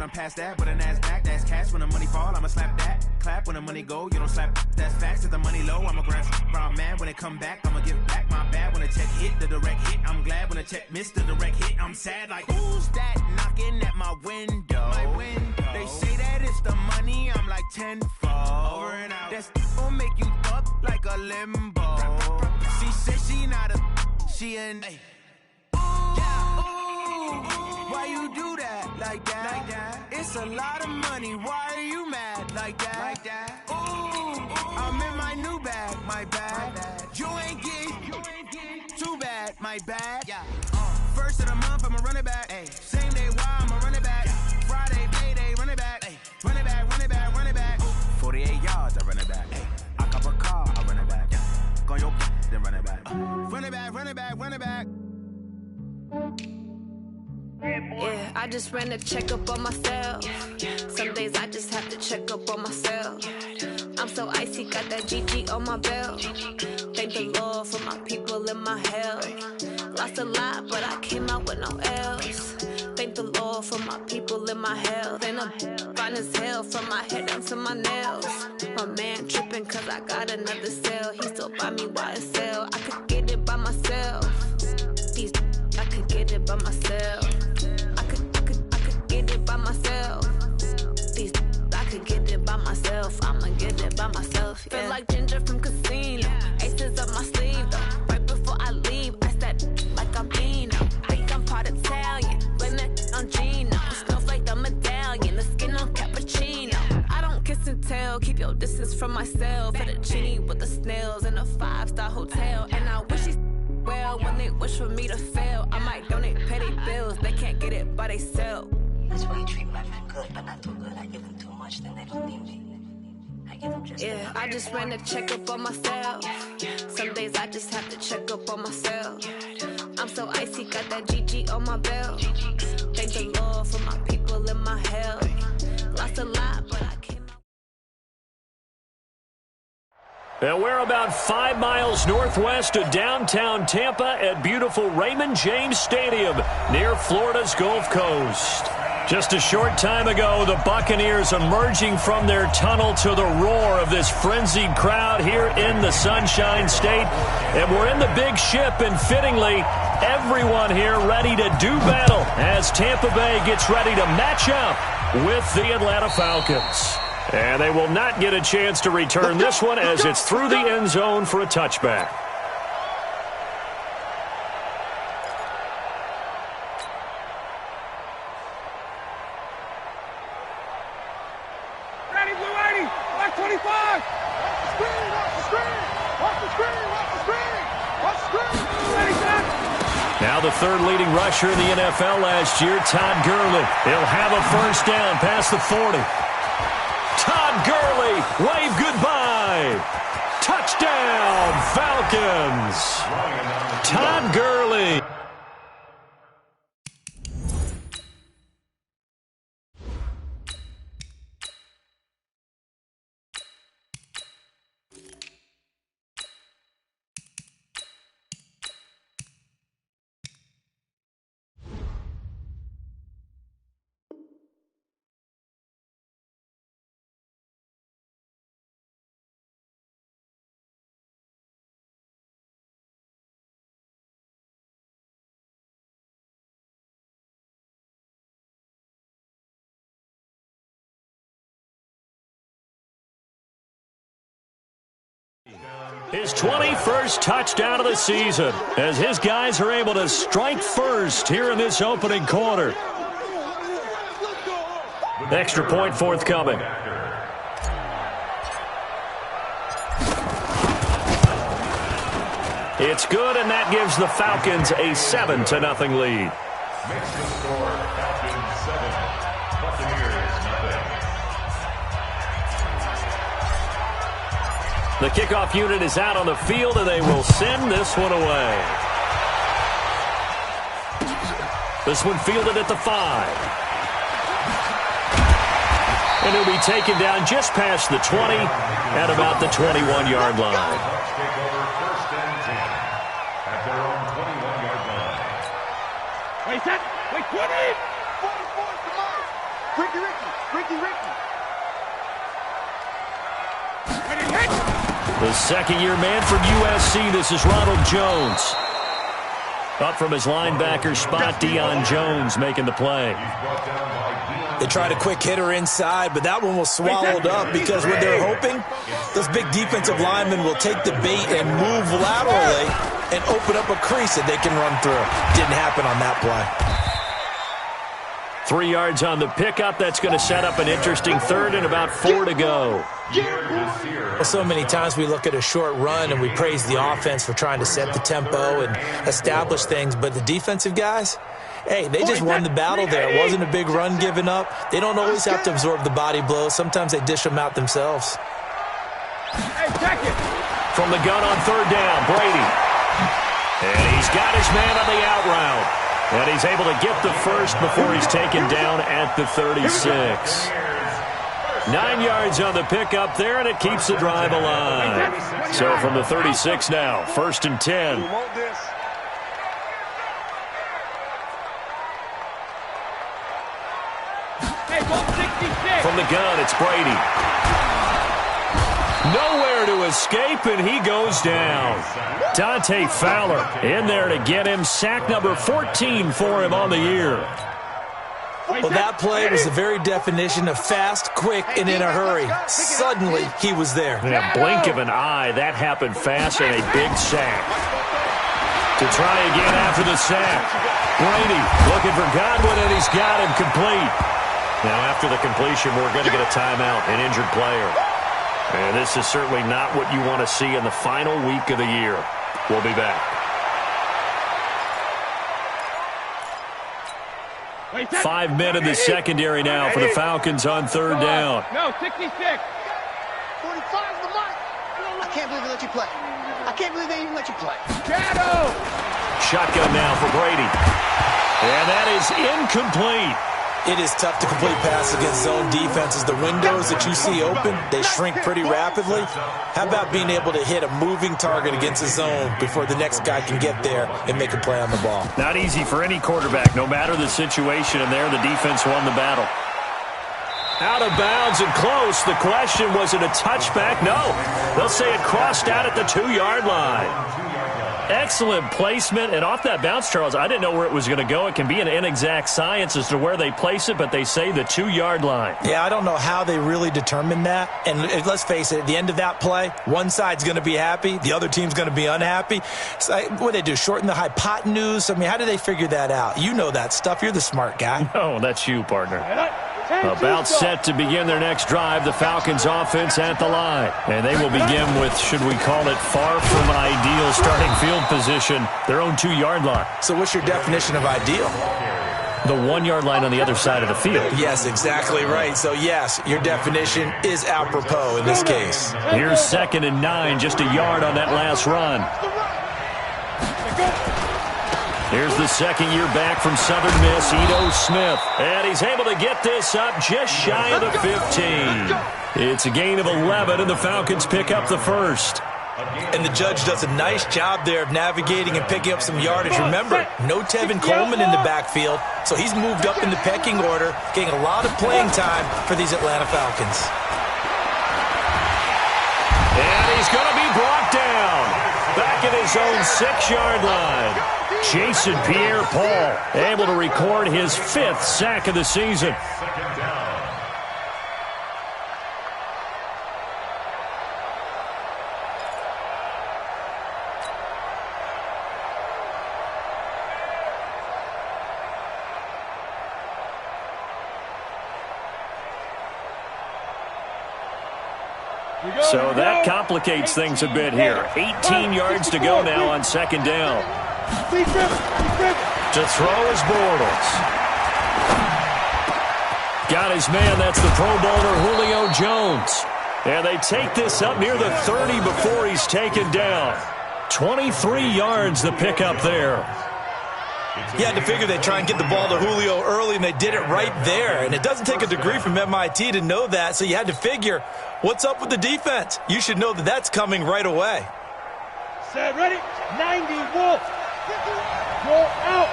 but I'm past that. But a NASDAQ, that's cash. When the money fall, I'ma slap that. Clap when the money go, you don't slap. That's facts. If the money low, I'ma grab brown man. When it come back, I'ma give back my bad. When the check hit, the direct hit. I'm glad when the check missed the direct hit. I'm sad like, who's that knocking at my window? They say that it's the money, I'm like tenfold. Over and out. That's gon' make you up like a limbo. She said she not a, she an. Why you do that like that? It's a lot of money. Why are you mad like that? Ooh, I'm in my new bag, my bad. You ain't get too bad, my bad. First of the month, I'ma run it back. Same day, why I'ma run it back. Friday, payday, run it back. Run it back, run it back, run it back. 48 yards, I run it back. I cop a car, I run it back. Go on your then run it back. Run it back, run it back, run it back. Yeah, I just ran a checkup on myself. Some days I just have to check up on myself. I'm so icy, got that GG on my belt. Thank the Lord for my people and my health. Lost a lot, but I came out with no else. Thank the Lord for my people and my health. And I'm fine as hell from my head down to my nails. My man tripping cause I got another cell. He still buy me YSL. I could get it by myself. I could get it by myself. I could get it by myself. I could get it by myself. I'ma get it by myself. Yeah. Feel like Ginger from Casino. Aces up my sleeve though. Right before I leave, I said like I'm Dino. Think I'm part Italian. Blame that on Gino. Snowflake the medallion. The skin on cappuccino. I don't kiss and tell. Keep your distance from myself. Fettuccine with the snails in a 5-star hotel. And I wish he's well, when they wish for me to fail, I might donate petty bills. They can't get it by themselves. That's why you treat my friend good, but not too good. I give them too much, then they don't need me. I give them just enough. I just ran a checkup on myself. Some days I just have to check up on myself. I'm so icy, got that GG on my belt. Thank the Lord for my people and my health. Lost a lot, but I came out. And we're about 5 miles northwest of downtown Tampa at beautiful Raymond James Stadium near Florida's Gulf Coast. Just a short time ago, the Buccaneers emerging from their tunnel to the roar of this frenzied crowd here in the Sunshine State. And we're in the big ship, and fittingly, everyone here ready to do battle as Tampa Bay gets ready to match up with the Atlanta Falcons. And they will not get a chance to return this one as it's through the end zone for a touchback. Ready, blue 80, black 25. Watch the screen, watch the screen. Watch the screen, watch the screen. Watch the screen. Ready, set. Now the third leading rusher in the NFL last year, Todd Gurley. He'll have a first down past the 40. Todd Gurley, wave goodbye. Touchdown, Falcons. Todd Gurley. His 21st touchdown of the season as his guys are able to strike first here in this opening quarter. Extra point forthcoming. It's good, and that gives the Falcons a 7-0 lead. Mexican score, Falcons 7, Buccaneers nothing. The kickoff unit is out on the field, and they will send this one away. This one fielded at the 5. And he'll be taken down just past the 20 at about the 21-yard line. Take over first and 10 at their own 21-yard line. Wait, set. Wait, 20. 44, come on. Quick The second-year man from USC, this is Ronald Jones. Up from his linebacker spot, Deion Jones making the play. They tried a quick hitter inside, but that one was swallowed up because what they're hoping, those big defensive linemen will take the bait and move laterally and open up a crease that they can run through. Didn't happen on that play. 3 yards on the pickup. That's going to set up an interesting third and about 4 to go. Well, so many times we look at a short run and we praise the offense for trying to set the tempo and establish things, but the defensive guys, hey, they just won the battle there. It wasn't a big run given up. They don't always have to absorb the body blows. Sometimes they dish them out themselves. From the gun on third down, Brady. And he's got his man on the out route. And he's able to get the first before he's taken down at the 36. 9 yards on the pickup there, and it keeps the drive alive. So from the 36 now, 1st and 10. From the gun, it's Brady. Nowhere to escape, and he goes down. Dante Fowler in there to get him. Sack number 14 for him on the year. Well, that play was the very definition of fast, quick, and in a hurry. Suddenly, he was there. In a blink of an eye, that happened fast, and a big sack. To try again after the sack. Brady looking for Godwin, and he's got him complete. Now, after the completion, we're going to get a timeout, an injured player. And this is certainly not what you want to see in the final week of the year. We'll be back. 5 men in the secondary now for the Falcons on third down. No, 66. 45 the mark. I can't believe they let you play. I can't believe they even let you play. Shadow. Shotgun now for Brady. And that is incomplete. It is tough to complete passes against zone defenses. The windows that you see open, they shrink pretty rapidly. How about being able to hit a moving target against a zone before the next guy can get there and make a play on the ball? Not easy for any quarterback, no matter the situation, and there the defense won the battle. Out of bounds and close. The question, was it a touchback? No. They'll say it crossed out at the 2-yard line. Excellent placement, and off that bounce, Charles, I didn't know where it was going to go. It can be an inexact science as to where they place it, but they say the 2-yard line. Yeah, I don't know how they really determined that. And let's face it, at the end of that play, one side's going to be happy, the other team's going to be unhappy. So what they do, shorten the hypotenuse? I mean, how do they figure that out? You know that stuff. You're the smart guy. No, that's you, partner. About set to begin their next drive, the Falcons offense at the line. And they will begin with, should we call it, far from an ideal starting field position, their own 2-yard line. So what's your definition of ideal? The 1-yard line on the other side of the field. Yes, exactly right. So, yes, your definition is apropos in this case. Here's 2nd and 9, just a yard on that last run. Here's the second year back from Southern Miss, Ito Smith. And he's able to get this up just shy of the 15. It's a gain of 11, and the Falcons pick up the first. And the judge does a nice job there of navigating and picking up some yardage. Remember, no Tevin Coleman in the backfield, so he's moved up in the pecking order, getting a lot of playing time for these Atlanta Falcons. And he's going to be brought down back at his own 6-yard line. Jason Pierre-Paul able to record his 5th sack of the season. So that complicates things a bit here. 18 yards to go now on 2nd down. To throw is Bortles. Got his man, that's the Pro Bowler Julio Jones. And they take this up near the 30 before he's taken down. 23 yards the pickup there. You had to figure they'd try and get the ball to Julio early, and they did it right there. And it doesn't take a degree from MIT to know that, so you had to figure, what's up with the defense? You should know that that's coming right away. Set, ready? 90, Wolf. Go out.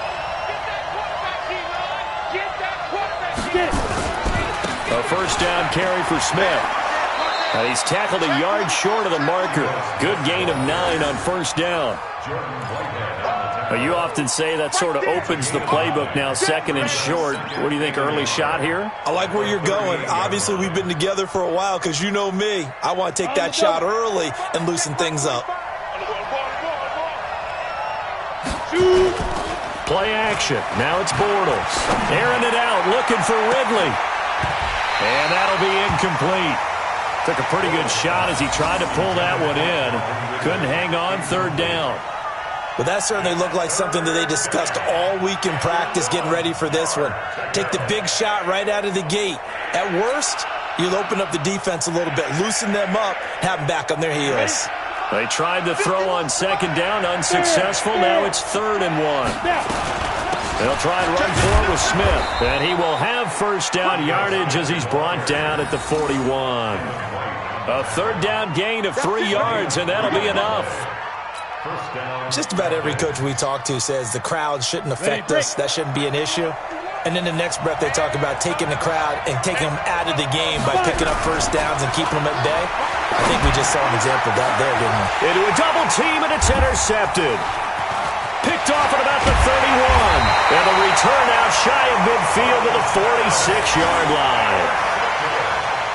Get that quarterback, D-line. Get that quarterback. Get it. A first down carry for Smith. And he's tackled a yard short of the marker. Good gain of 9 on first down. But you often say that sort of opens the playbook now, second and short. What do you think, early shot here? I like where you're going. Obviously, we've been together for a while because you know me. I want to take that shot early and loosen things up. Play action. Now it's Bortles. Airing it out, looking for Ridley. And that'll be incomplete. Took a pretty good shot as he tried to pull that one in. Couldn't hang on, third down. Well, that certainly looked like something that they discussed all week in practice getting ready for this one. Take the big shot right out of the gate. At worst, you'll open up the defense a little bit, loosen them up, have them back on their heels. They tried to throw on second down, unsuccessful. Now it's 3rd and 1. They'll try and run for it with Smith. And he will have first down yardage as he's brought down at the 41. A third down gain of 3 yards, and that'll be enough. Just about every coach we talk to says the crowd shouldn't affect us. That shouldn't be an issue. And in the next breath, they talk about taking the crowd and taking them out of the game by picking up first downs and keeping them at bay. I think we just saw an example of that there, didn't we? Into a double team, and it's intercepted. Picked off at about the 31. And the return out shy of midfield to the 46-yard line.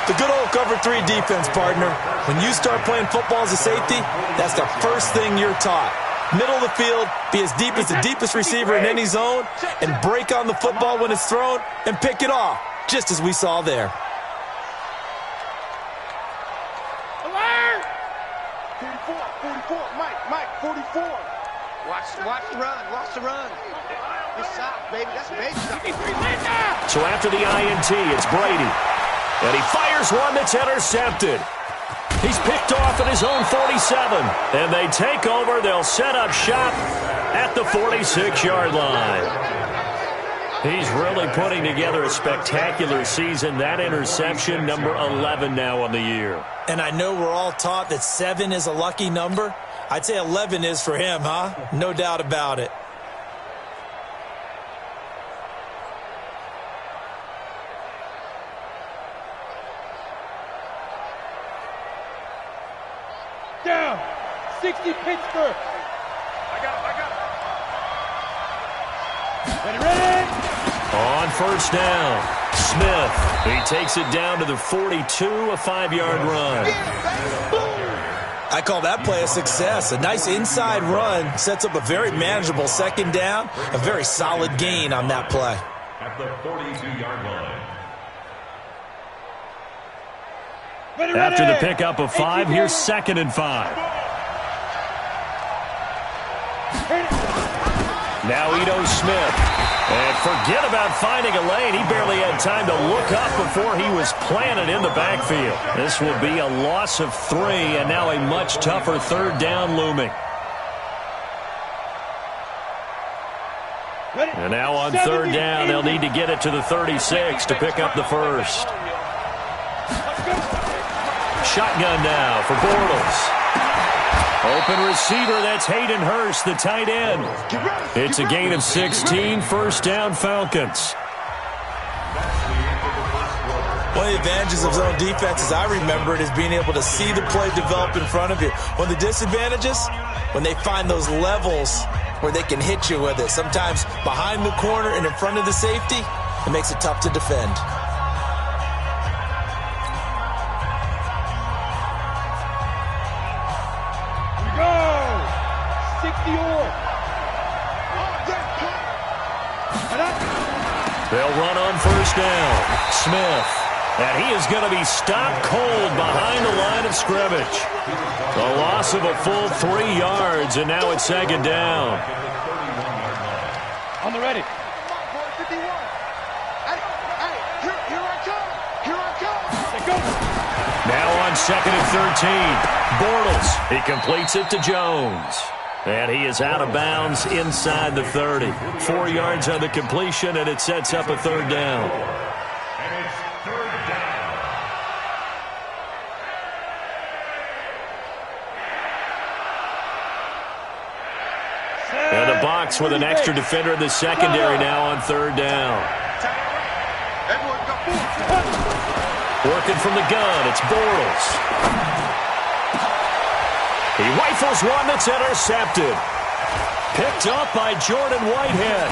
The good old cover 3 defense, partner. When you start playing football as a safety, that's the first thing you're taught. Middle of the field, be as deep as the deepest receiver in any zone, and break on the football when it's thrown and pick it off, just as we saw there. Alert! 44, Mike, 44. Watch the run. Good stop, baby. That's a baby stop. So after the INT, it's Brady. And he fires one that's intercepted. He's picked off at his own 47. And they take over. They'll set up shop at the 46-yard line. He's really putting together a spectacular season. That interception, number 11 now on the year. And I know we're all taught that 7 is a lucky number. I'd say 11 is for him, huh? No doubt about it. Down. 60 Pittsburgh. I got it. Ready? On first down, Smith. He takes it down to the 42, a 5-yard run. I call that play a success. A nice inside run sets up a very manageable second down. A very solid gain on that play. At the 42-yard line. After the pickup of 5, here's 2nd and 5. Now Ito Smith. And forget about finding a lane. He barely had time to look up before he was planted in the backfield. This will be a loss of 3, and now a much tougher third down looming. And now on third down, they'll need to get it to the 36 to pick up the first. Shotgun now for Bortles. Open receiver, that's Hayden Hurst, the tight end. It's a gain of 16, first down Falcons. One of the advantages of zone defense, as I remember it, is being able to see the play develop in front of you. One of the disadvantages, when they find those levels where they can hit you with it. Sometimes behind the corner and in front of the safety, it makes it tough to defend. They'll run on first down. Smith. And he is going to be stopped cold behind the line of scrimmage. A loss of a full 3 yards, and now it's 2nd down. On the ready. Now on 2nd and 13. Bortles. He completes it to Jones. And he is out of bounds inside the 30. 4 yards on the completion, and it sets up a third down. And it's third down. And the Bucs with an extra defender in the secondary now on third down. 4th Working from the gun, it's Bortles. He rifles one that's intercepted. Picked up by Jordan Whitehead.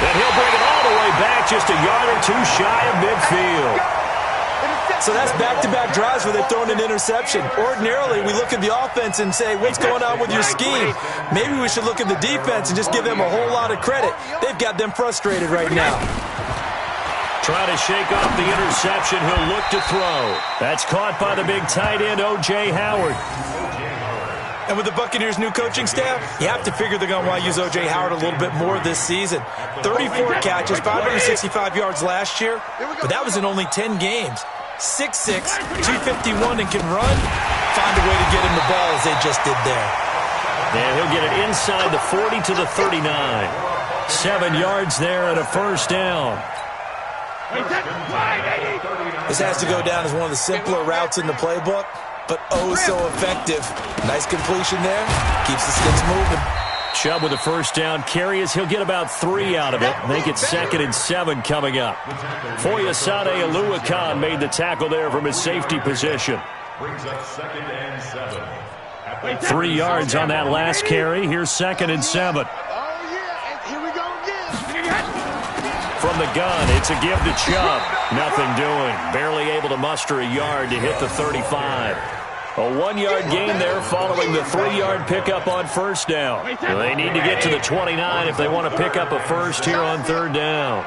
And he'll bring it all the way back, just a yard or two shy of midfield. So that's back-to-back drives where they're throwing an interception. Ordinarily, we look at the offense and say, what's going on with your scheme? Maybe we should look at the defense and just give them a whole lot of credit. They've got them frustrated right now. Trying to shake off the interception. He'll look to throw. That's caught by the big tight end, O.J. Howard. And with the Buccaneers' new coaching staff, you have to figure they're going to want to use O.J. Howard a little bit more this season. 34 catches, 565 yards last year, but that was in only 10 games. 6'6", 251, and can run. Find a way to get him the ball as they just did there. And he'll get it inside the 40 to the 39. 7 yards there and a first down. This has to go down as one of the simpler routes in the playbook, but oh so effective. Nice completion there. Keeps the sticks moving. Chubb with a first down carry as he'll get about 3 out of it. Make it 2nd and 7 coming up. Foyesade Oluwakan made the tackle there from his safety position. 3 yards on that last carry. Here's 2nd and 7. From the gun, it's a give to Chubb. Nothing doing. Barely able to muster a yard to hit the 35. A 1-yard gain there following the 3-yard pickup on first down. They need to get to the 29 if they want to pick up a first here on 3rd down.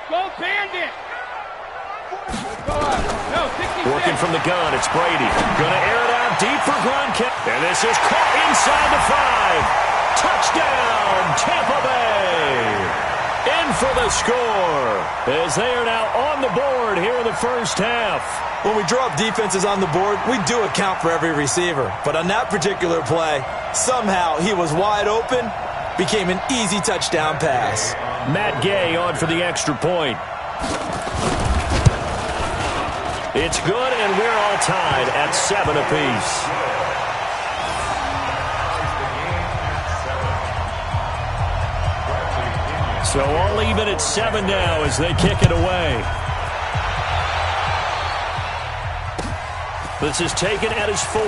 Go Bandit! Working from the gun, it's Brady. Going to air it out deep for Gronkowski. And this is caught inside the 5. Touchdown, Tampa Bay! In for the score, as they are now on the board here in the first half. When we draw up defenses on the board, we do account for every receiver. But on that particular play, somehow he was wide open, became an easy touchdown pass. Matt Gay on for the extra point. It's good, and we're all tied at 7 apiece. So all even at 7 now as they kick it away. This is taken at his 4.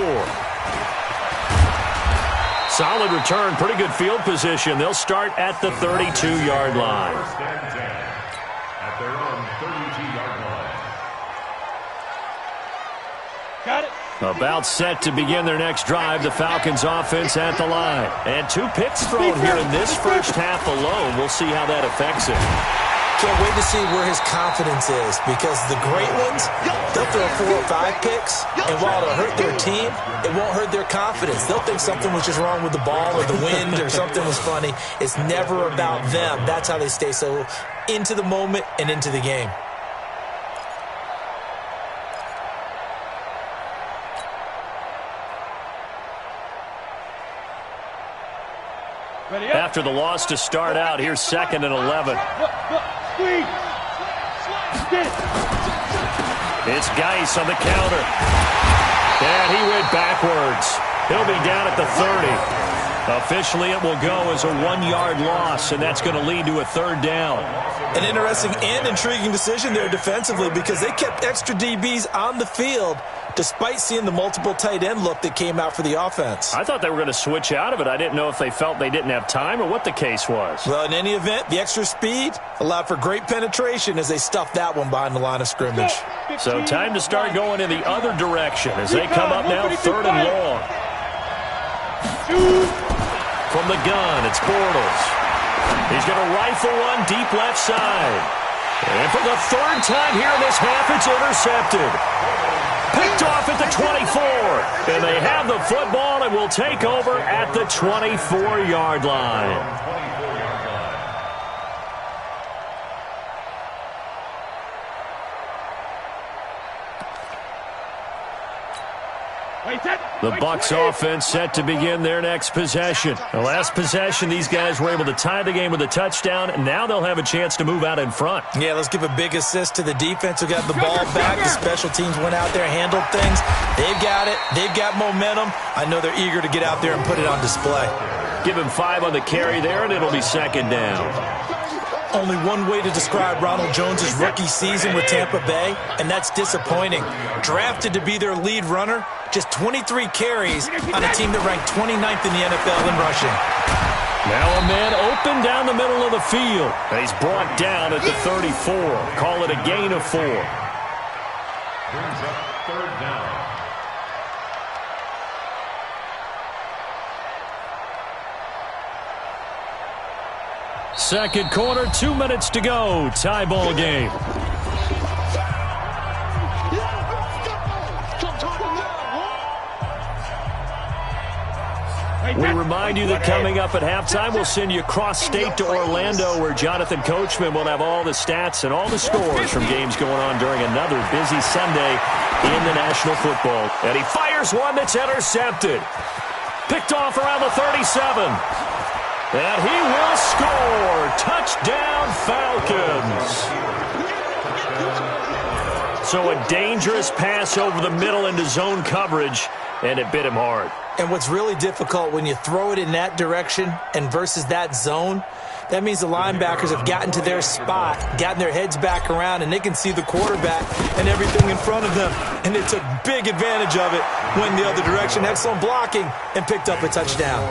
Solid return, pretty good field position. They'll start at the 32-yard line. At their own 32-yard line. Got it. About set to begin their next drive, the Falcons offense at the line. And 2 picks thrown here in this first half alone. We'll see how that affects it. Can't wait to see where his confidence is, because the great ones, they'll throw 4 or 5 picks, and while it'll hurt their team, it won't hurt their confidence. They'll think something was just wrong with the ball or the wind or something was funny. It's never about them. That's how they stay so into the moment and into the game. After the loss to start out, here's 2nd and 11. It's Geis on the counter. And he went backwards. He'll be down at the 30. Officially, it will go as a 1-yard loss, and that's going to lead to a 3rd down. An interesting and intriguing decision there defensively, because they kept extra DBs on the field despite seeing the multiple tight end look that came out for the offense. I thought they were going to switch out of it. I didn't know if they felt they didn't have time or what the case was. Well, in any event, the extra speed allowed for great penetration as they stuffed that one behind the line of scrimmage. So time to start going in the other direction as they come up now 3rd and long. From the gun, it's Bortles. He's going to rifle one deep left side. And for the 3rd time here in this half, it's intercepted. Picked off at the 24. And they have the football and will take over at the 24-yard line. The Bucs offense set to begin their next possession. The last possession, these guys were able to tie the game with a touchdown, and now they'll have a chance to move out in front. Yeah, let's give a big assist to the defense who got the ball back. The special teams went out there, handled things. They've got it. They've got momentum. I know they're eager to get out there and put it on display. Give him 5 on the carry there, and it'll be second down. Only one way to describe Ronald Jones' rookie season with Tampa Bay, and that's disappointing. Drafted to be their lead runner, just 23 carries on a team that ranked 29th in the NFL in rushing. Now a man open down the middle of the field. And he's brought down at the 34. Call it a gain of 4. Brings up third down. Second quarter, 2 minutes to go. Tie ball game. We remind you that coming up at halftime, we'll send you cross-state to Orlando, where Jonathan Coachman will have all the stats and all the scores from games going on during another busy Sunday in the National Football. And he fires one that's intercepted. Picked off around the 37. And he will score. Touchdown, Falcons. So a dangerous pass over the middle into zone coverage, and it bit him hard. And what's really difficult when you throw it in that direction and versus that zone, that means the linebackers have gotten to their spot, gotten their heads back around, and they can see the quarterback and everything in front of them. And they took big advantage of it, went the other direction, excellent blocking, and picked up a touchdown.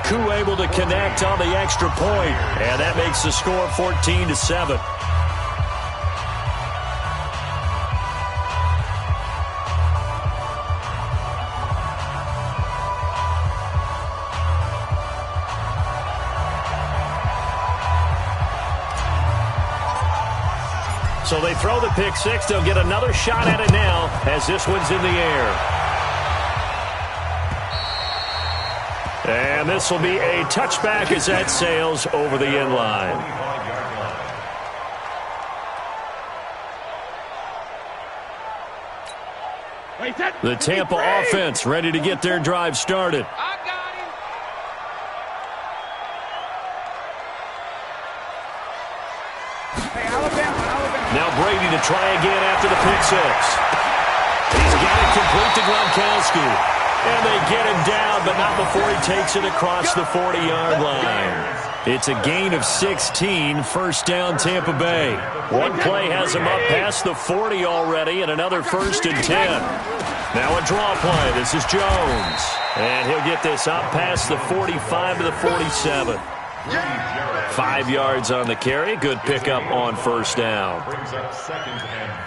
Koo able to connect on the extra point, and that makes the score 14-7. So they throw the pick six. They'll get another shot at it now as this one's in the air. And this will be a touchback as that sails over the end line. The Tampa offense ready to get their drive started. Now Brady to try again after the pick six. He's got it complete to Gronkowski. And they get him down, but not before he takes it across the 40-yard line. It's a gain of 16, first down Tampa Bay. One play has him up past the 40 already, and another 1st and 10. Now a draw play. This is Jones. And he'll get this up past the 45 to the 47. 5 yards on the carry. Good pickup on first down.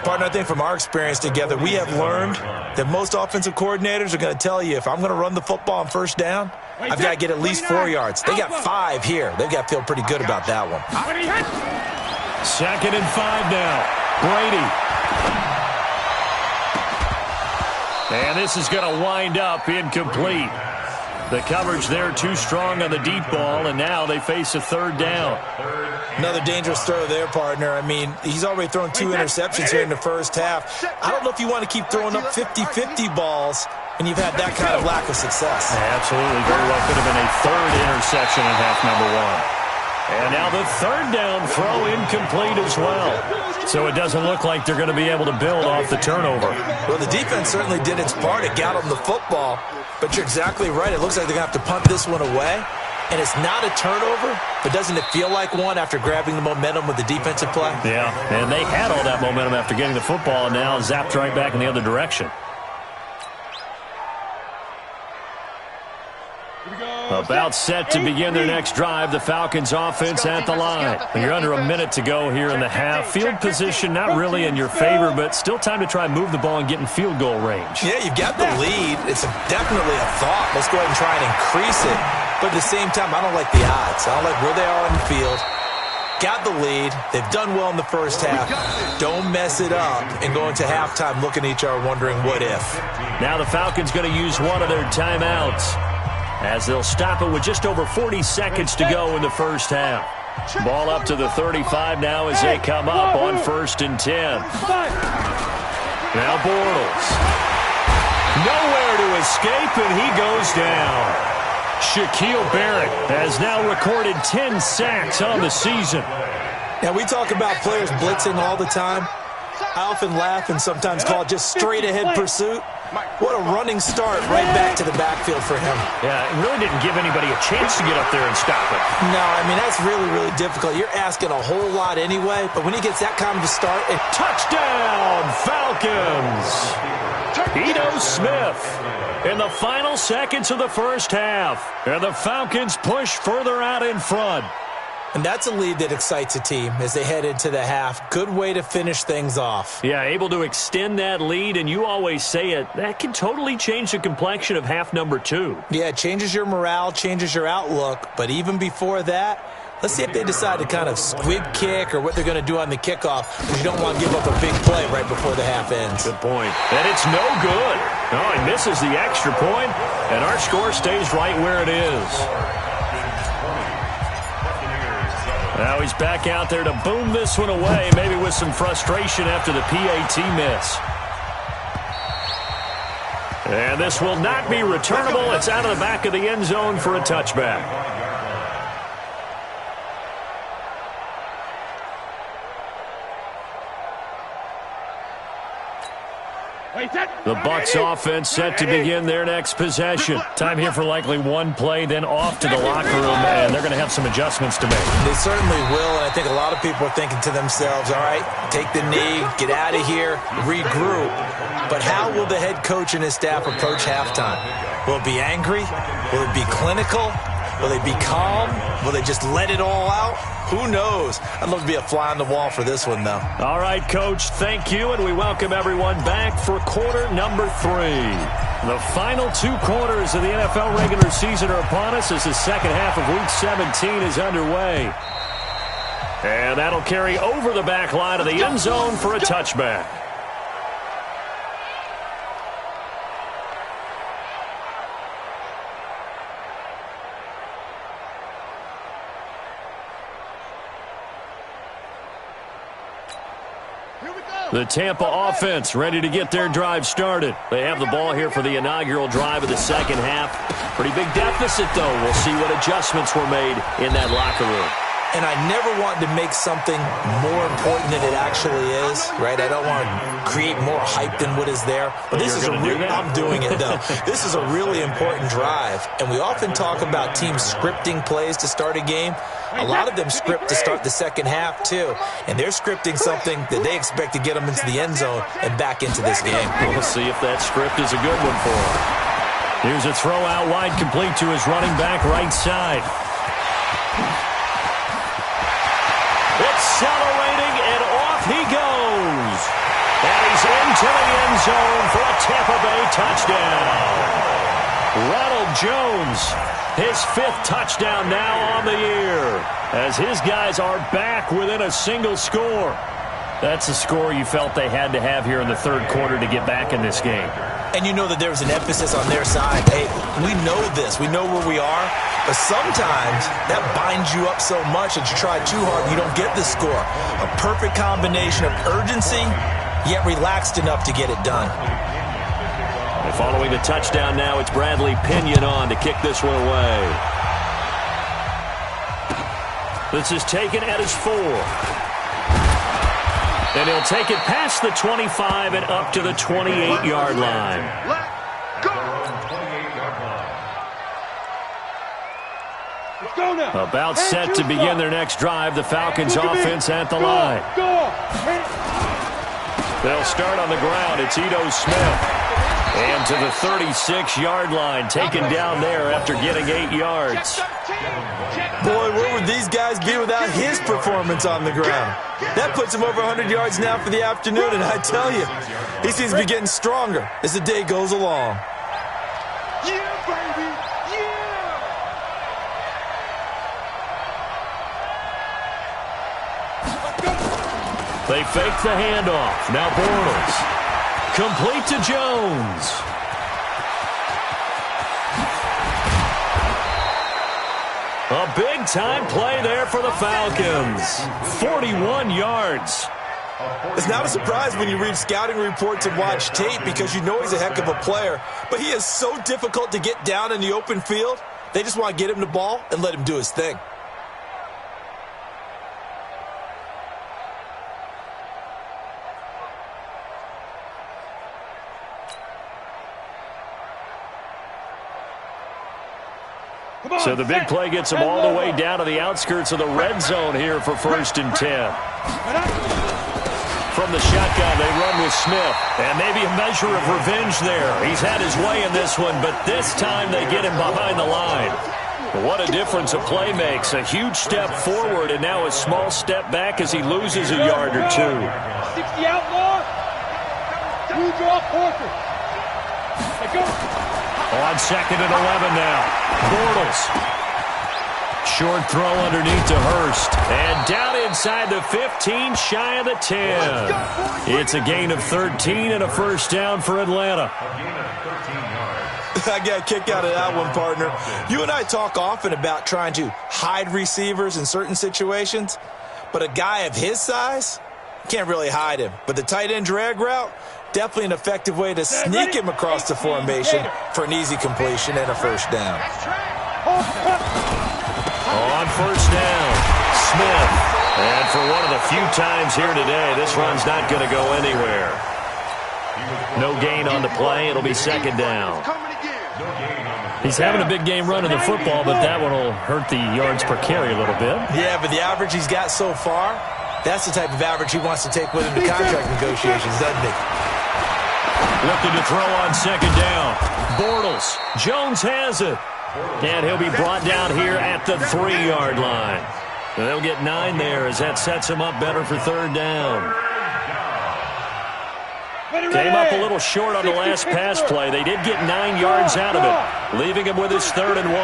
Partner, I think from our experience together, we have learned that most offensive coordinators are going to tell you if I'm going to run the football on first down, I've got to get at least 4 yards. They got 5 here. They've got to feel pretty good about that one. 2nd and 5 now. Brady. And this is going to wind up incomplete. The coverage there too strong on the deep ball, and now they face a 3rd down. Another dangerous throw there, partner. I mean, he's already thrown 2 interceptions here in the first half. I don't know if you want to keep throwing up 50-50 balls when you've had that kind of lack of success. Absolutely. Very well could have been a 3rd interception in half number 1. And now the 3rd down throw incomplete as well. So it doesn't look like they're going to be able to build off the turnover. Well, the defense certainly did its part. It got them the football. But you're exactly right. It looks like they're going to have to punt this one away. And it's not a turnover, but doesn't it feel like one after grabbing the momentum with the defensive play? Yeah, and they had all that momentum after getting the football, and now zapped right back in the other direction. About set to begin their next drive. The Falcons offense at the line. You're under a minute to go here in the half. Field position not really in your favor, but still time to try and move the ball and get in field goal range. Yeah, you've got the lead. It's definitely a thought. Let's go ahead and try and increase it. But at the same time, I don't like the odds. I don't like where they are on the field. Got the lead. They've done well in the first half. Don't mess it up and go into halftime looking at each other wondering what if. Now the Falcons going to use one of their timeouts, as they'll stop it with just over 40 seconds to go in the first half. Ball up to the 35 now as they come up on 1st and 10. Now Bortles. Nowhere to escape, and he goes down. Shaquille Barrett has now recorded 10 sacks on the season. Now, we talk about players blitzing all the time. I often laugh and sometimes call it just straight-ahead pursuit. What a running start right back to the backfield for him. Yeah, it really didn't give anybody a chance to get up there and stop it. No, I mean, that's really, really difficult. You're asking a whole lot anyway, but when he gets that kind of a start... Touchdown, Falcons! Ito Smith in the final seconds of the first half. And the Falcons push further out in front. And that's a lead that excites a team as they head into the half. Good way to finish things off. Yeah, able to extend that lead, and you always say it, that can totally change the complexion of half number 2. Yeah, it changes your morale, changes your outlook. But even before that, let's see if they decide to kind of squib kick or what they're going to do on the kickoff, because you don't want to give up a big play right before the half ends. Good point. And it's no good. No, he misses the extra point, and our score stays right where it is. Now he's back out there to boom this one away, maybe with some frustration after the PAT miss. And this will not be returnable. It's out of the back of the end zone for a touchback. The Bucs offense set to begin their next possession. Time here for likely one play, then off to the locker room, and they're going to have some adjustments to make. They certainly will, and I think a lot of people are thinking to themselves, all right, take the knee, get out of here, regroup. But how will the head coach and his staff approach halftime? Will it be angry? Will it be clinical? Will they be calm? Will they just let it all out? Who knows? I'd love to be a fly on the wall for this one, though. All right, Coach, thank you, and we welcome everyone back for quarter number 3. The final 2 quarters of the NFL regular season are upon us as the second half of Week 17 is underway. And that'll carry over the back line of the end zone for a touchback. The Tampa offense ready to get their drive started. They have the ball here for the inaugural drive of the second half. Pretty big deficit, though. We'll see what adjustments were made in that locker room. And I never want to make something more important than it actually is, right? I don't want to create more hype than what is there. But this is I'm doing it, though. This is a really important drive. And we often talk about teams scripting plays to start a game. A lot of them script to start the second half, too. And they're scripting something that they expect to get them into the end zone and back into this game. We'll see if that script is a good one for them. Here's a throw out wide, complete to his running back right side. Accelerating, and off he goes. And he's into the end zone for a Tampa Bay touchdown. Ronald Jones, his 5th touchdown now on the year, as his guys are back within a single score. That's a score you felt they had to have here in the third quarter to get back in this game. And you know that there was an emphasis on their side. Hey, we know this. We know where we are. But sometimes that binds you up so much that you try too hard and you don't get the score. A perfect combination of urgency, yet relaxed enough to get it done. And following the touchdown now, it's Bradley Pinion on to kick this one away. This is taken at his 4. And he'll take it past the 25 and up to the 28-yard line. About set to begin their next drive. The Falcons offense at the line. They'll start on the ground. It's Ito Smith. And to the 36-yard line, taken down there after getting 8 yards. Boy, where would these guys be without his performance on the ground? That puts him over 100 yards now for the afternoon, and I tell you, he seems to be getting stronger as the day goes along. Yeah, baby! Yeah! They fake the handoff. Now Bortles. Complete to Jones. A big-time play there for the Falcons. 41 yards. It's not a surprise when you read scouting reports and watch tape because you know he's a heck of a player. But he is so difficult to get down in the open field. They just want to get him the ball and let him do his thing. So the big play gets them all the way down to the outskirts of the red zone here for 1st and 10. From the shotgun, they run with Smith. And maybe a measure of revenge there. He's had his way in this one, but this time they get him behind the line. What a difference a play makes. A huge step forward and now a small step back as he loses a yard or two. 60 out more. You draw Porter. Go. On 2nd and 11 now. Bortles. Short throw underneath to Hurst. And down inside the 15, shy of the 10. It's a gain of 13 and a first down for Atlanta. I got a kick out of that one, partner. You and I talk often about trying to hide receivers in certain situations, but a guy of his size can't really hide him. But the tight end drag route, definitely an effective way to sneak him across the formation for an easy completion and a first down. On first down, Smith. And for one of the few times here today, this run's not going to go anywhere. No gain on the play. It'll be 2nd down. He's having a big game running the football, but that one will hurt the yards per carry a little bit. Yeah, but the average he's got so far, that's the type of average he wants to take with him to contract negotiations, doesn't he? Looking to throw on 2nd down. Bortles. Jones has it. And he'll be brought down here at the 3-yard line. And they'll get 9 there as that sets him up better for 3rd down. Came up a little short on the last pass play. They did get 9 yards out of it, leaving him with his 3rd and 1.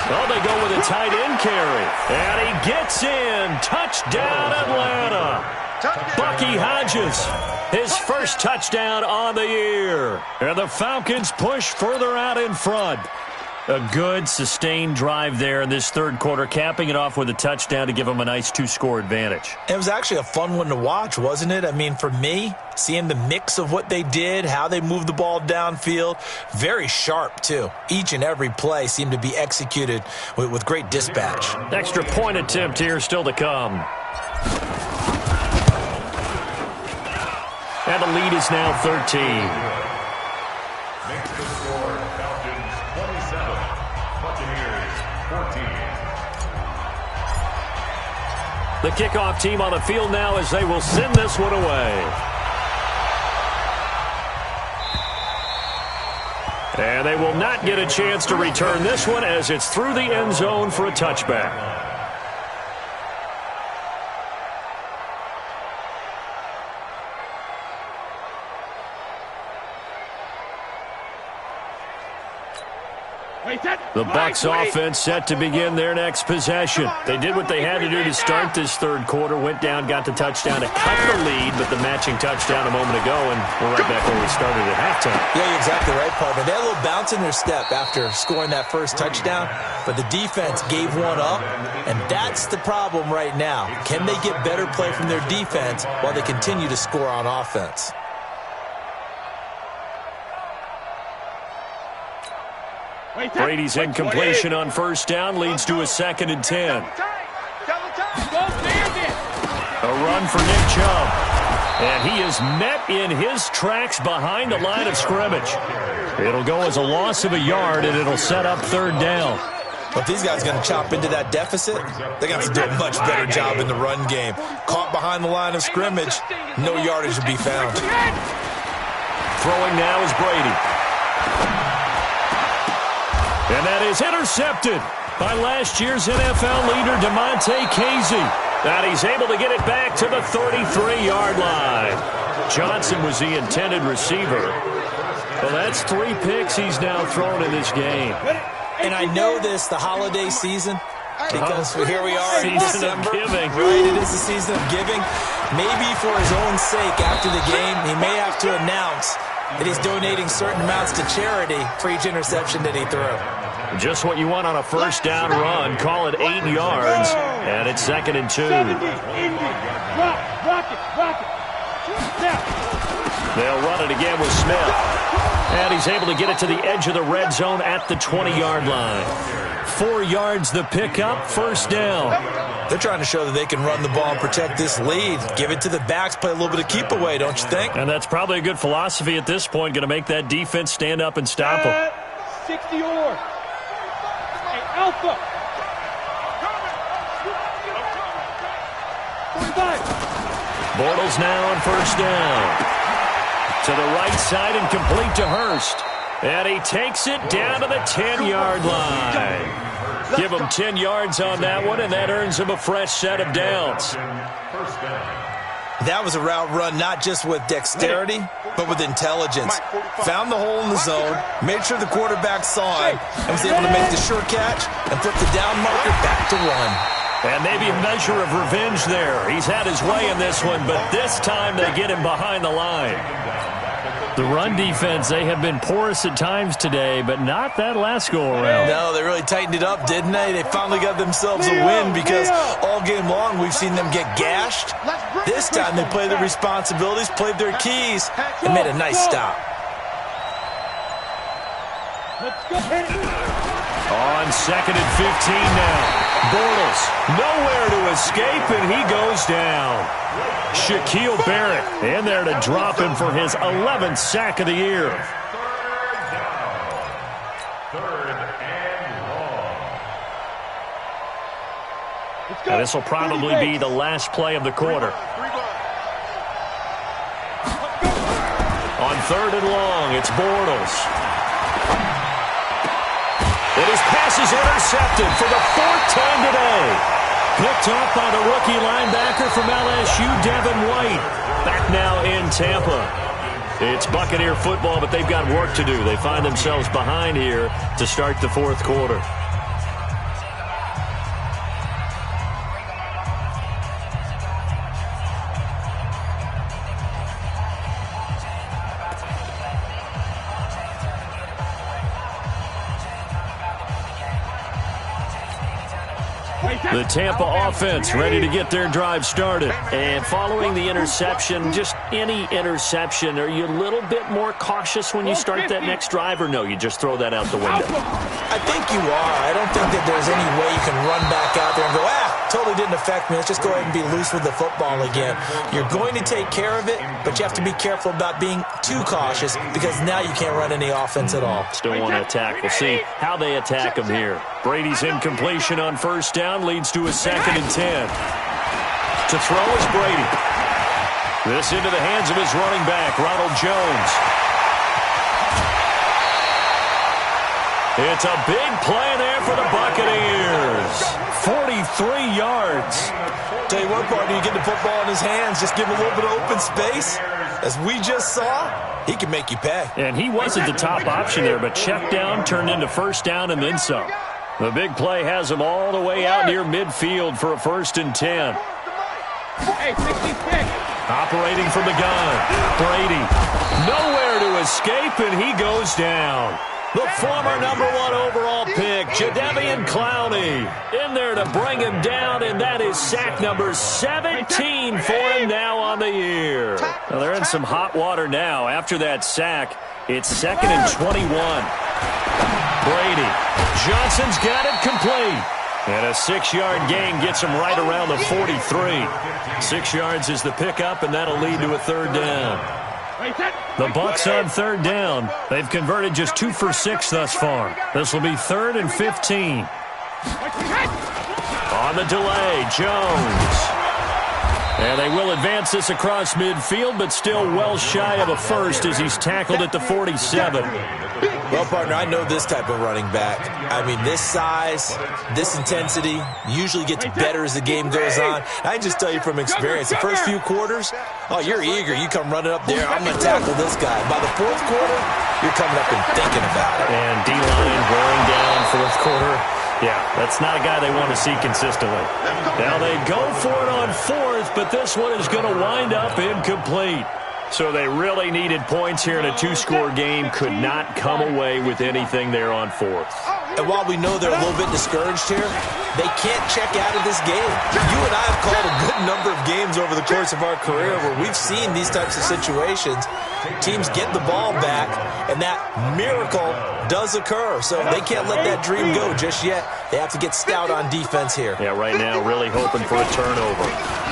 Well, they go with a tight end carry. And he gets in. Touchdown, Atlanta. Bucky Hodges, his first touchdown on the year. And the Falcons push further out in front. A good, sustained drive there in this 3rd quarter, capping it off with a touchdown to give them a nice 2-score advantage. It was actually a fun one to watch, wasn't it? I mean, for me, seeing the mix of what they did, how they moved the ball downfield, very sharp, too. Each and every play seemed to be executed with great dispatch. Extra point attempt here still to come. And the lead is now 13. Makes the score Falcons 27, Buccaneers 14. The kickoff team on the field now as they will send this one away. And they will not get a chance to return this one as it's through the end zone for a touchback. The Bucs offense set to begin their next possession. They did what they had to do to start this 3rd quarter, went down, got the touchdown to cut the lead, but the matching touchdown a moment ago, and we're right back where we started at halftime. Yeah, you're exactly right, partner. They had a little bounce in their step after scoring that first touchdown, but the defense gave one up, and that's the problem right now. Can they get better play from their defense while they continue to score on offense? Brady's incompletion on first down leads to a 2nd and 10. A run for Nick Chubb. And he is met in his tracks behind the line of scrimmage. It'll go as a loss of a yard, and it'll set up 3rd down. But these guys are going to chop into that deficit. They're going to have to do a much better job in the run game. Caught behind the line of scrimmage, no yardage to be found. Throwing now is Brady. And that is intercepted by last year's NFL leader, DeMonte Casey. And he's able to get it back to the 33-yard line. Johnson was the intended receiver. Well, that's 3 picks he's now thrown in this game. And I know this, the holiday season, because here we are in Season of giving. Right, it is the season of giving. Maybe for his own sake after the game, he may have to announce that he's donating certain amounts to charity for each interception that he threw. Just what you want on a first down run. Call it 8 yards, and it's 2nd and 2. They'll run it again with Smith. And he's able to get it to the edge of the red zone at the 20-yard line. 4 yards the pickup, first down. They're trying to show that they can run the ball and protect this lead. Give it to the backs, play a little bit of keep away, don't you think? And that's probably a good philosophy at this point, going to make that defense stand up and stop them. 60 or. Hey, Alpha. 45. Bortles now on first down. To the right side and complete to Hurst. And he takes it down to the 10-yard line. Give him 10 yards on that one, and that earns him a fresh set of downs. That was a route run not just with dexterity, but with intelligence. Found the hole in the zone, made sure the quarterback saw it, and was able to make the sure catch and flip the down marker back to run. And maybe a measure of revenge there. He's had his way in this one, but this time they get him behind the line. The run defense, they have been porous at times today, but not that last go-around. No, they really tightened it up, didn't they? They finally got themselves a win because all game long we've seen them get gashed. This time they played their responsibilities, played their keys, and made a nice stop. On second and 15 now. Bortles nowhere to escape, and he goes down. Shaquille Barrett in there to drop him for his 11th sack of the year. And this will probably be the last play of the quarter. On third and long, it's Bortles. And his pass is intercepted for the fourth time today. Picked off by the rookie linebacker from LSU, Devin White. Back now in Tampa. It's Buccaneer football, but they've got work to do. They find themselves behind here to start the fourth quarter. The Tampa offense ready to get their drive started. And following the interception, just any interception, are you a little bit more cautious when you start that next drive, or no, you just throw that out the window? I think you are. I don't think that there's any way you can run back out there and go, totally didn't affect me. Let's just go ahead and be loose with the football again. You're going to take care of it, but you have to be careful about being too cautious because now you can't run any offense at all. Still want to attack. We'll see how they attack him here. Brady's incompletion on first down leads to a second and 10. To throw is Brady. This into the hands of his running back, Ronald Jones. It's a big play there for the Buccaneers. 43 yards. Tell you what, partner, you get the football in his hands, just give him a little bit of open space. As we just saw, he can make you pay. And he wasn't the top option there, but check down turned into first down and then some. The big play has him all the way out near midfield for a first and 10. Hey, 66. Operating from the gun, Brady. Nowhere to escape, and he goes down. The former #1 overall pick, Jadeveon Clowney, in there to bring him down, and that is sack number 17 for him now on the year. Now they're in some hot water now. After that sack, it's second and 21. Brady. Johnson's got it complete. And a 6-yard gain gets him right around the 43. 6 yards is the pickup, and that'll lead to a third down. The Bucs on third down. They've converted just 2 for 6 thus far. This will be third and 15. On the delay, Jones. And they will advance this across midfield, but still well shy of a first as he's tackled at the 47. Well, partner, I know this type of running back. I mean, this size, this intensity usually gets better as the game goes on. I can just tell you from experience, the first few quarters, you're eager. You come running up there, I'm going to tackle this guy. By the fourth quarter, you're coming up and thinking about it. And D-line wearing down fourth quarter. Yeah, that's not a guy they want to see consistently. Now they go for it on fourth, but this one is going to wind up incomplete. So they really needed points here in a 2-score game. Could not come away with anything there on fourth. And while we know they're a little bit discouraged here, they can't check out of this game. You and I have called a good number of games over the course of our career where we've seen these types of situations. Teams get the ball back, and that miracle does occur. So they can't let that dream go just yet. They have to get stout on defense here. Yeah, right now really hoping for a turnover.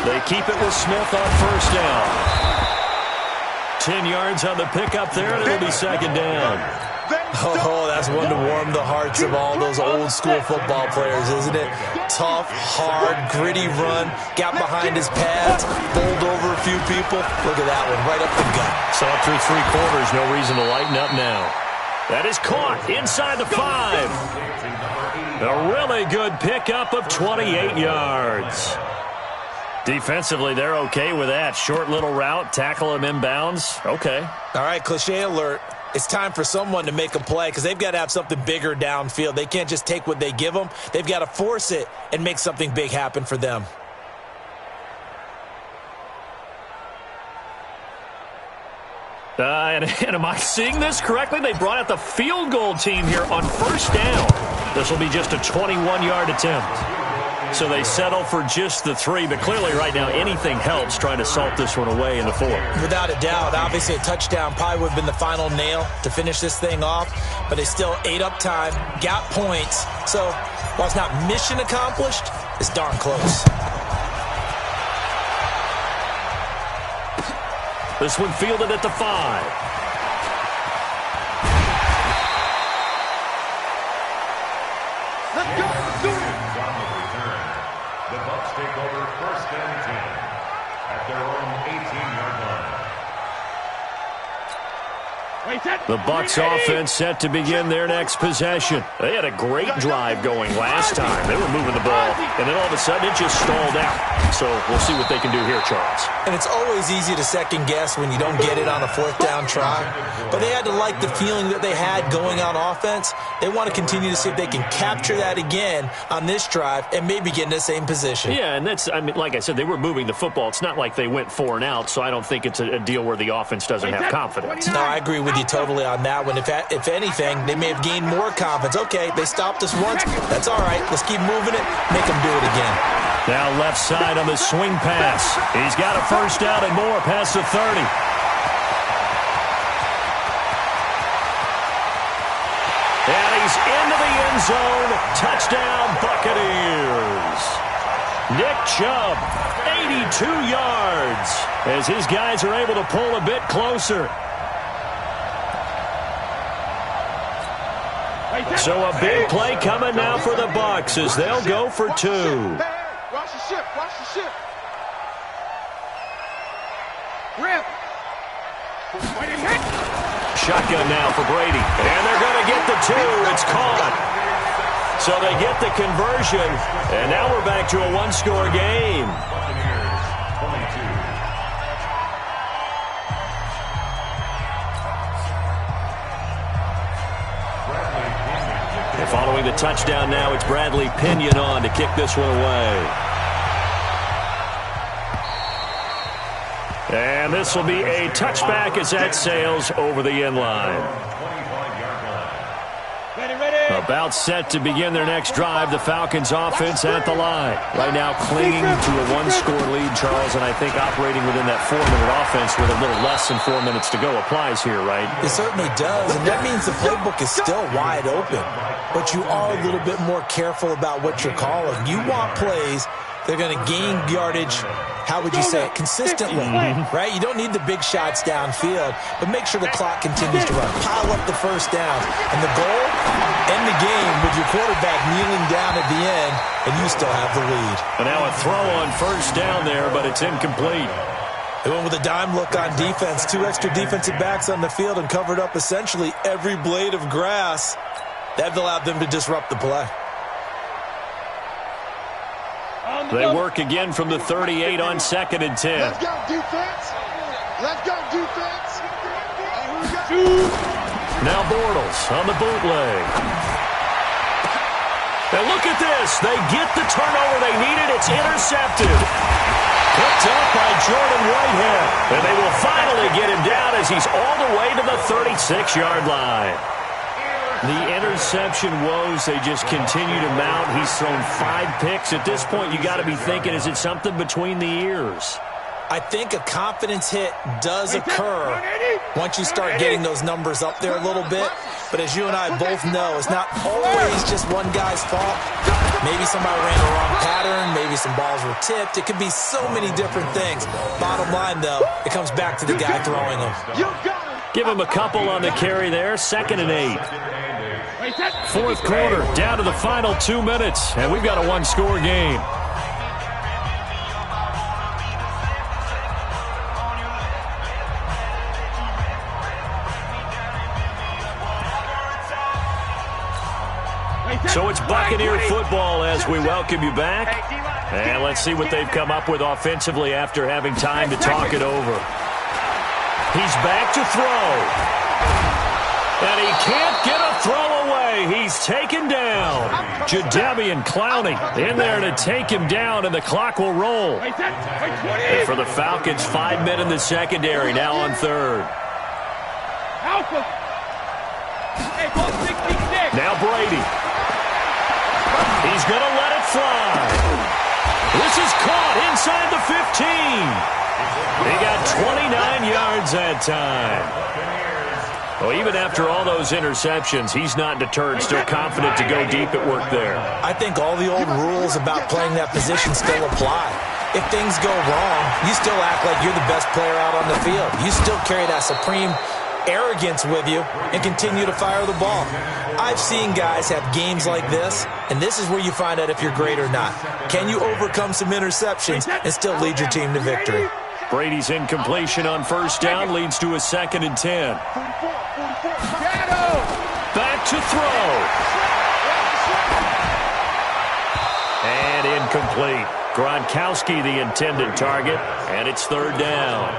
They keep it with Smith on first down. 10 yards on the pickup there, and it'll be second down. Oh, that's one to warm the hearts of all those old-school football players, isn't it? Tough, hard, gritty run, got behind his pads, bowled over a few people. Look at that one, right up the gut. So up through 3 quarters, no reason to lighten up now. That is caught inside the 5. A really good pickup of 28 yards. Defensively, they're okay with that. Short little route, tackle him inbounds. Okay. All right, cliche alert. It's time for someone to make a play because they've got to have something bigger downfield. They can't just take what they give them. They've got to force it and make something big happen for them. And am I seeing this correctly? They brought out the field goal team here on first down. This will be just a 21-yard attempt. So they settle for just the 3, but clearly right now anything helps trying to salt this one away in the 4. Without a doubt. Obviously a touchdown probably would have been the final nail to finish this thing off, but they still ate up time, got points. So while it's not mission accomplished, it's darn close. This one fielded at the 5. Let's go. Let's do it. The Bucs take over 1st and 10 at their own 18-yard line. The Bucs offense set to begin their next possession. They had a great drive going last time. They were moving the ball, and then all of a sudden it just stalled out. So we'll see what they can do here, Charles. And it's always easy to second guess when you don't get it on a 4th down try. But they had to like the feeling that they had going on offense. They want to continue to see if they can capture that again on this drive and maybe get in the same position. Yeah, and that's, I mean, like I said, they were moving the football. It's not like they went 4 and out, so I don't think it's a deal where the offense doesn't have confidence. No, I agree with you totally on that one. If anything, they may have gained more confidence. Okay, they stopped us once. That's all right. Let's keep moving it. Make them do it again. Now left side on the swing pass. He's got a first down and more past the 30. And he's into the end zone. Touchdown, Buccaneers. Nick Chubb, 82 yards, as his guys are able to pull a bit closer. So a big play coming now for the Bucs as they'll go for 2. Watch the ship. Watch the ship. Rip. Shotgun now for Brady. And they're going to get the 2. It's caught. So they get the conversion. And now we're back to a 1-score game. And following the touchdown now, it's Bradley Pinion on to kick this one away. And this will be a touchback as that sails over the end line. About set to begin their next drive, the Falcons offense at the line. Right now clinging to a 1-score lead, Charles, and I think operating within that 4-minute offense with a little less than 4 minutes to go applies here, right? It certainly does, and that means the playbook is still wide open. But you are a little bit more careful about what you're calling. You want plays that are going to gain yardage, how would you say it, consistently, right? You don't need the big shots downfield, but make sure the clock continues to run. Pile up the first down. And the goal, end the game with your quarterback kneeling down at the end, and you still have the lead. And now a throw on first down there, but it's incomplete. They went with a dime look on defense. 2 extra defensive backs on the field and covered up essentially every blade of grass. That allowed them to disrupt the play. They work again from the 38 on 2nd and 10. Let's go, defense. Let's go, defense. Now Bortles on the bootleg. And look at this. They get the turnover they needed. It's intercepted. Picked up by Jordan Whitehead. And they will finally get him down as he's all the way to the 36-yard line. The interception woes, they just continue to mount. He's thrown 5 picks. At this point, you got to be thinking, is it something between the ears? I think a confidence hit does occur once you start getting those numbers up there a little bit. But as you and I both know, it's not always just one guy's fault. Maybe somebody ran the wrong pattern. Maybe some balls were tipped. It could be so many different things. Bottom line, though, it comes back to the guy throwing them. Give him a couple on the carry there. 2nd and 8. Fourth quarter, down to the final 2 minutes, and we've got a one-score game. So it's Buccaneer football as we welcome you back. And let's see what they've come up with offensively after having time to talk it over. He's back to throw. And he can't get a throw away. He's taken down. Jadeveon Clowney in there to take him down, and the clock will roll. And for the Falcons, 5 men in the secondary, now on 3rd. Now Brady. He's going to let it fly. This is caught inside the 15. He got 29 yards that time. Well, even after all those interceptions, he's not deterred, still confident to go deep at work there. I think all the old rules about playing that position still apply. If things go wrong, you still act like you're the best player out on the field. You still carry that supreme arrogance with you and continue to fire the ball. I've seen guys have games like this, and this is where you find out if you're great or not. Can you overcome some interceptions and still lead your team to victory? Brady's incompletion on 1st down leads to a 2nd and 10. Back to throw. And incomplete. Gronkowski the intended target, and it's 3rd down.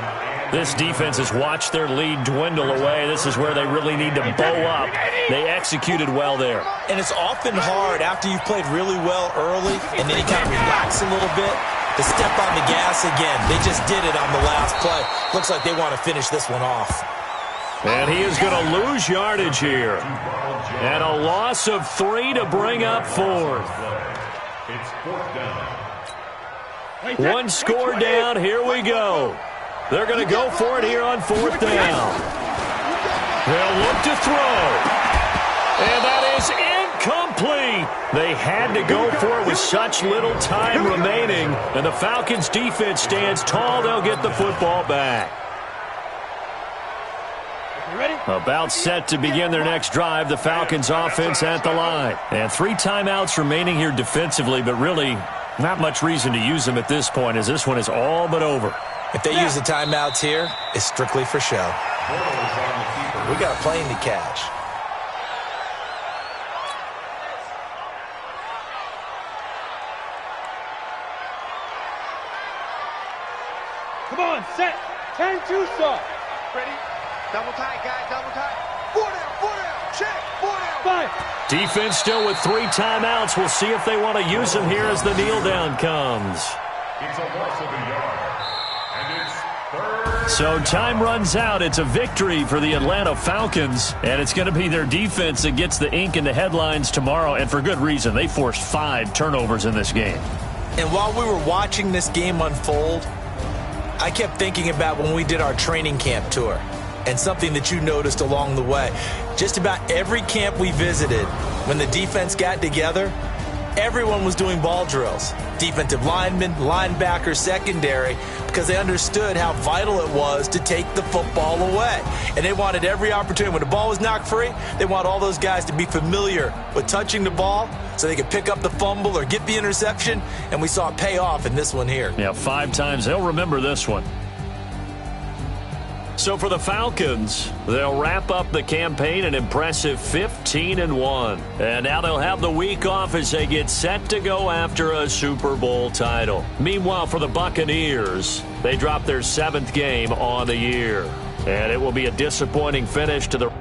This defense has watched their lead dwindle away. This is where they really need to bow up. They executed well there. And it's often hard after you've played really well early and then you kind of relax a little bit to step on the gas again. They just did it on the last play. Looks like they want to finish this one off. And he is going to lose yardage here. And a loss of 3 to bring up 4th. It's 4th down. One score down. Here we go. They're going to go for it here on 4th down. They'll look to throw. And that is incomplete. They had to go for it with such little time remaining. And the Falcons defense stands tall. They'll get the football back. About set to begin their next drive, the Falcons offense at the line. And 3 timeouts remaining here defensively, but really not much reason to use them at this point as this one is all but over. If they use the timeouts here, it's strictly for show. We got a plane to catch. Come on, set. 10-2 stop. Ready? Double tight, guys, double tight. 4 down, check, 4 down. 5. Defense still with 3 timeouts. We'll see if they want to use them here as the kneel down comes. It's a loss of a yard. So time runs out. It's a victory for the Atlanta Falcons, and it's going to be their defense that gets the ink in the headlines tomorrow, and for good reason. They forced 5 turnovers in this game. And while we were watching this game unfold, I kept thinking about when we did our training camp tour and something that you noticed along the way. Just about every camp we visited, when the defense got together, everyone was doing ball drills. Defensive linemen, linebackers, secondary, because they understood how vital it was to take the football away. And they wanted every opportunity. When the ball was knocked free, they want all those guys to be familiar with touching the ball so they could pick up the fumble or get the interception, and we saw it pay off in this one here. Yeah, 5 times. They'll remember this one. So for the Falcons, they'll wrap up the campaign an impressive 15-1. And now they'll have the week off as they get set to go after a Super Bowl title. Meanwhile, for the Buccaneers, they drop their 7th game on the year. And it will be a disappointing finish to the...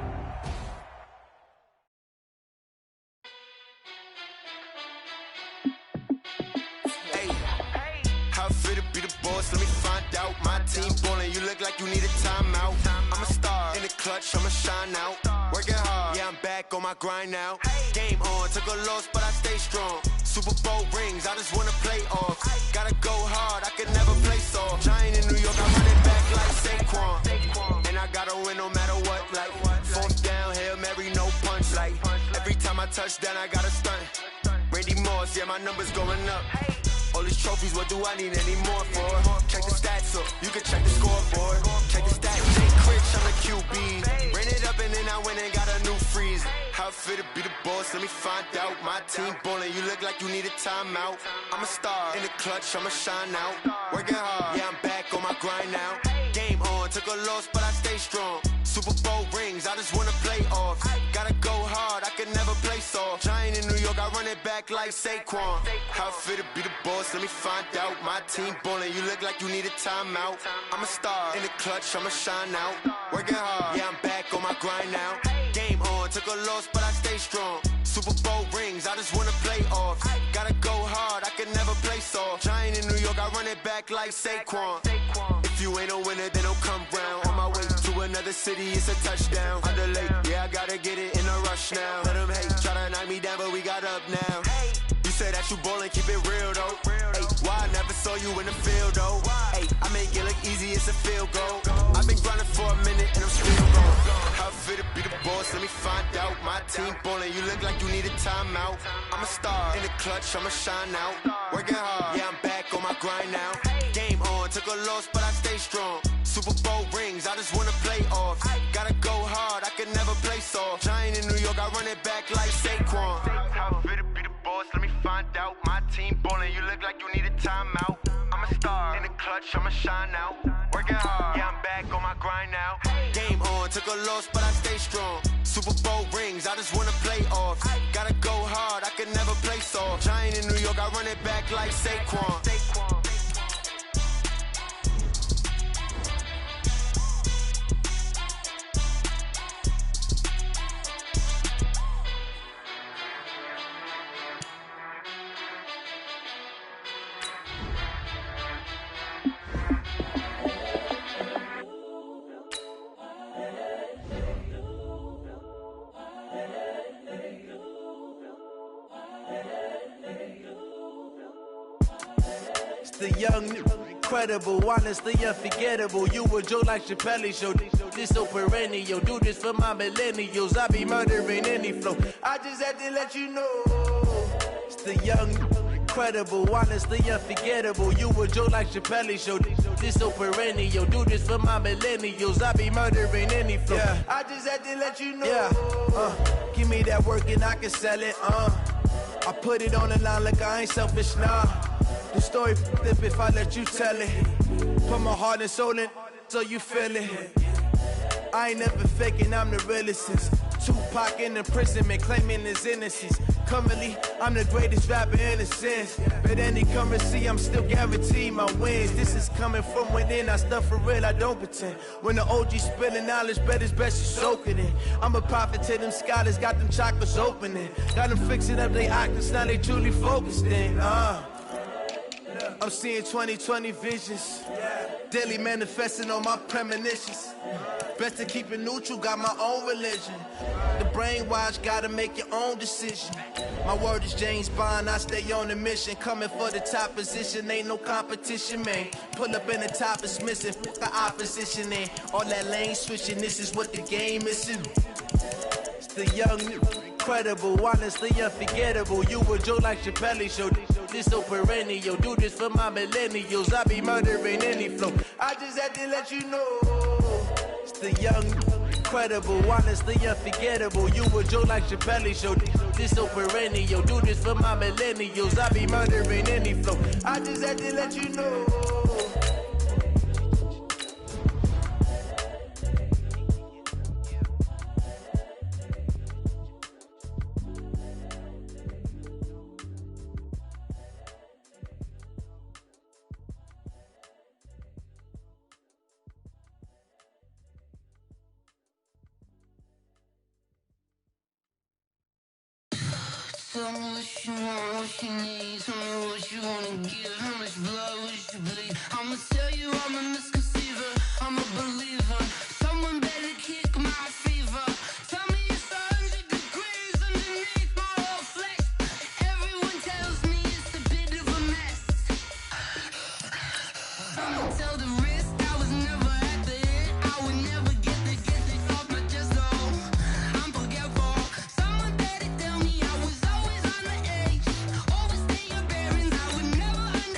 I'ma shine out, working hard, yeah I'm back on my grind now. Game on, took a loss but I stay strong. Super Bowl rings, I just wanna play off. Gotta go hard, I can never play soft. Giant in New York, I run it back like Saquon. And I gotta win no matter what, like 4th down, Hail Mary, no punch. Like every time I touch down, I gotta stunt. Randy Moss, yeah my numbers going up. All these trophies, what do I need any more for? Check the stats up, you can check the scoreboard. Check the stats, Jay Critch, I'm the QB. Ran it up and then I went and got a new freeze. How it feel to be the boss, let me find out. My team ballin', you look like you need a timeout. I'm a star, in the clutch, I'ma shine out. Working hard, yeah, I'm back on my grind now. Game on, took a loss, but I stay strong. Super Bowl rings, I just wanna play off. Gotta go hard, I can never play soft. Giant in New York, I run it back like Saquon. How it feel to be the boss, let me find out. My team ballin', you look like you need a timeout. I'm a star, in the clutch, I'ma shine out. Working hard, yeah, I'm back on my grind now. Game on, took a loss, but I stay strong. Super Bowl rings, I just wanna play off. Gotta go hard, I can never play soft. Giant in New York, I run it back like Saquon. If you ain't a winner, then don't come round. On my way to another city, it's a touchdown. Underlay, yeah, I gotta get it in a rush now. Let them hate, try to knock me down, but we got up now. You said that you ballin', keep it real though. Hey, why I never saw you in the field though? Hey, I make it look easy, it's a field goal. I've been grinding for a minute and I'm still going. How it feel to be the boss, let me find out. My team ballin', you look like you need a timeout. I'm a star, in the clutch, I'ma shine out. Working hard, yeah, I'm back on my grind now. Game on, took a loss, but I stay strong. Super Bowl rings, I just wanna play off. Gotta go hard, I can never play soft. Giant in New York, I run it back like Saquon. How it feel to be the boss, let me find out. My team ballin', you look like you need a timeout. I'm a star, in the clutch, I'ma shine out. Working hard, yeah, I'm back on my grind now. Game on, took a loss, but I stay strong. Super Bowl rings, I just wanna play off. Gotta go hard, I can never play soft. Giant in New York, I run it back like Saquon. The young, incredible, honestly unforgettable. You a Joe like Chappelle show. This so perennial. Do this for my millennials. I be murdering any flow. I just had to let you know. It's the young, incredible, honestly unforgettable. You a Joe like Chappelle show. This so perennial. Do this for my millennials. I be murdering any flow. Yeah. I just had to let you know. Yeah. Give me that work and I can sell it. I put it on the line like I ain't selfish, nah. The story flip if I let you tell it. Put my heart and soul in so you feel it. I ain't never faking, I'm the realest since Tupac in imprisonment, claiming his innocence. Currently, I'm the greatest rapper in a sense. But any currency, I'm still guaranteed my wins. This is coming from within, I stuff for real, I don't pretend. When the OG spilling knowledge, bet it's best you soak it in. I'm a prophet to them scholars, got them chakras opening. Got them fixing up they octaves, now they truly focused in. I'm seeing 2020 visions, daily manifesting on my premonitions. Best to keep it neutral, got my own religion. The brainwash, gotta make your own decision. My word is James Bond, I stay on the mission. Coming for the top position, ain't no competition, man. Pull up in the top, it's missing, fuck the opposition, and all that lane switching, this is what the game is. It's the young, incredible, honestly unforgettable. You a Joe like Chappelle show. This so perennial. Do this for my millennials. I be murdering any flow. I just had to let you know. It's the young, incredible, honestly unforgettable. You a Joe like Chappelle show. This so perennial. Do this for my millennials. I be murdering any flow. I just had to let you know. Tell me what you want, what you need. Tell me what you wanna give. How much blood would you bleed? I'ma tell you I'm a misconceiver. I'm a believer. Someone better kick my fever. Tell me it's 100 degrees underneath my whole flesh. Everyone tells me it's a bit of a mess. I'ma tell the risk I was never at the end. I would never get it off my chest. Oh, I'm forgetful. Someone better tell me I was always on the edge. Overstay your bearings. I would never understand.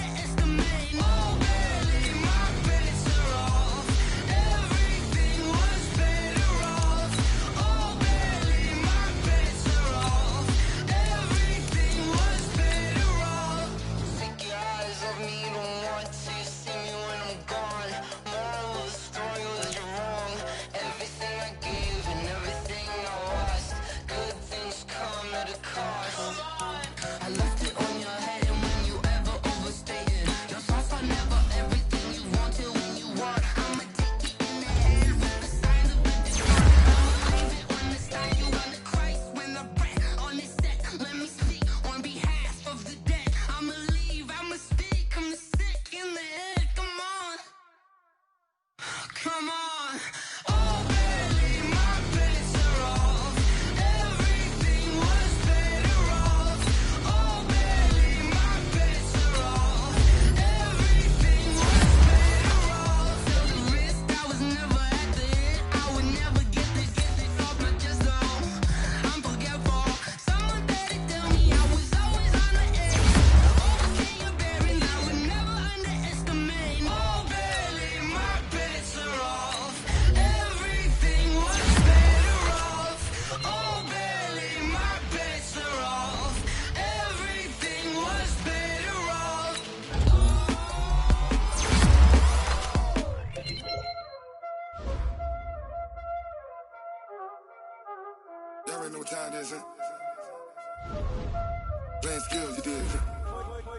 Playing skills, you did. Ice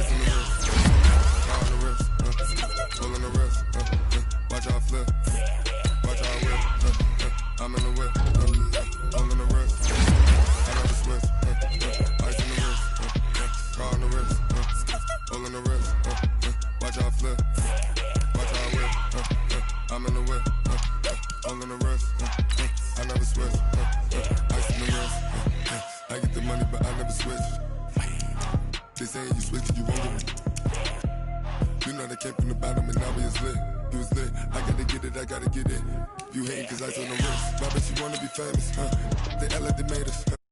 on the wrist, on the wrist, pull on the wrist, watch how I flip, watch how I whip, I'm in the whip, pull on the wrist, I never switch, ice on the wrist, car on the wrist, pull on the wrist, watch how I flip, watch how I whip, I'm in the whip, pull on the wrist, I never switch, ice on the wrist, I get the money but I never switch. They saying you switch, you won't get it. You know they came from the bottom and now we is lit. You was lit, I gotta get it, I gotta get it. You hating cause I on the wrist. My bitch, you wanna be famous, huh? They act like they made us.